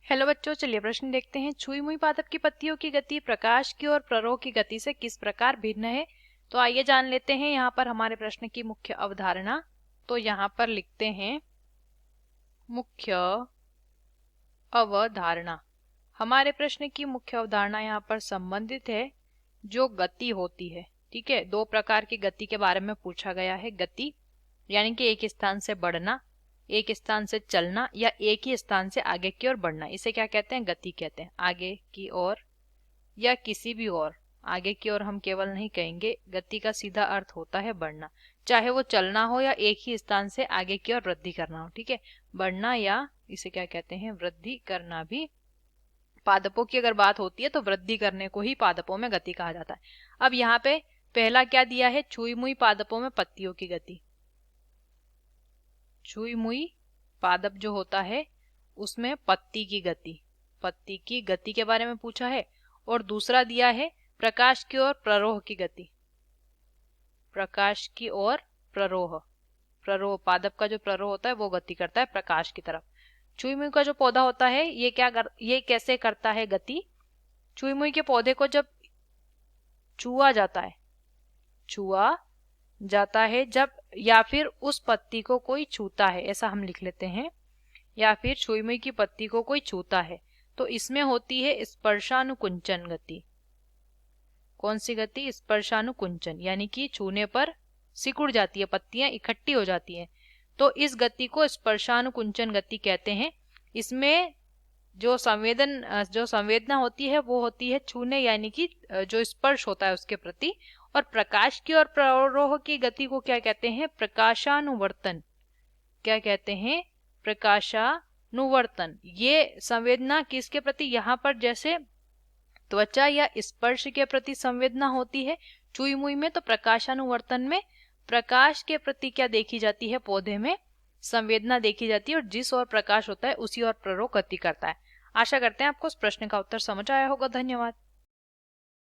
Hello बच्चों, चलिए प्रश्न देखते हैं। छुई मुई पादप की पत्तियों की गति प्रकाश की और प्ररोह की गति से किस प्रकार भिन्न है। तो आइए जान लेते हैं यहाँ पर हमारे प्रश्न की मुख्य अवधारणा। तो यहाँ पर लिखते हैं मुख्य अवधारणा। हमारे प्रश्न की मुख्य अवधारणा यहाँ पर संबंधित है जो गति होती है। ठीक है, दो प्रकार की गति के बारे में पूछा गया है। गति यानी कि एक स्थान से बढ़ना, एक स्थान से चलना या एक ही स्थान से आगे की ओर बढ़ना, इसे क्या कहते हैं? गति कहते हैं। आगे की ओर या किसी भी ओर, आगे की ओर हम केवल नहीं कहेंगे, गति का सीधा अर्थ होता है बढ़ना, चाहे वो चलना हो या एक ही स्थान से आगे की ओर वृद्धि करना हो। ठीक है, बढ़ना या इसे क्या कहते हैं? वृद्धि करना भी। पादपों की अगर बात होती है तो वृद्धि करने को ही पादपों में गति कहा जाता है। अब यहाँ पे पहला क्या दिया है? छुई मुई पादपों में पत्तियों की गति। छुई मुई पादप जो होता है उसमें पत्ती की गति के बारे में पूछा है। और दूसरा दिया है प्रकाश की ओर प्ररोह की गति। प्रकाश की ओर प्ररोह, पादप का जो प्ररोह होता है वो गति करता है प्रकाश की तरफ। छुई मुई का जो पौधा होता है ये कैसे करता है गति? छुई मुई के पौधे को जब छुआ जाता है जब, या फिर उस पत्ती को कोई छूता है, ऐसा हम लिख लेते हैं, या फिर छुई मुई की पत्ती को कोई छूता है तो इसमें होती है स्पर्शानुकुंचन गति। कौन सी गति? स्पर्शानुकुंचन, यानी कि छूने पर सिकुड़ जाती है, पत्तियां इकट्ठी हो जाती हैं, तो इस गति को स्पर्शानुकुंचन गति कहते हैं। इसमें जो संवेदना होती है वो होती है छूने यानी कि जो स्पर्श होता है उसके प्रति। और प्रकाश की और प्ररोह की गति को क्या कहते हैं? प्रकाशानुवर्तन। क्या कहते हैं? प्रकाशानुवर्तन। ये संवेदना किसके प्रति? यहाँ पर जैसे त्वचा या स्पर्श के प्रति संवेदना होती है छुई मुई में, तो प्रकाशानुवर्तन में प्रकाश के प्रति क्या देखी जाती है? पौधे में संवेदना देखी जाती है, और जिस ओर प्रकाश होता है उसी ओर प्ररोह गति करता है। आशा करते हैं आपको इस प्रश्न का उत्तर समझ आया होगा। धन्यवाद।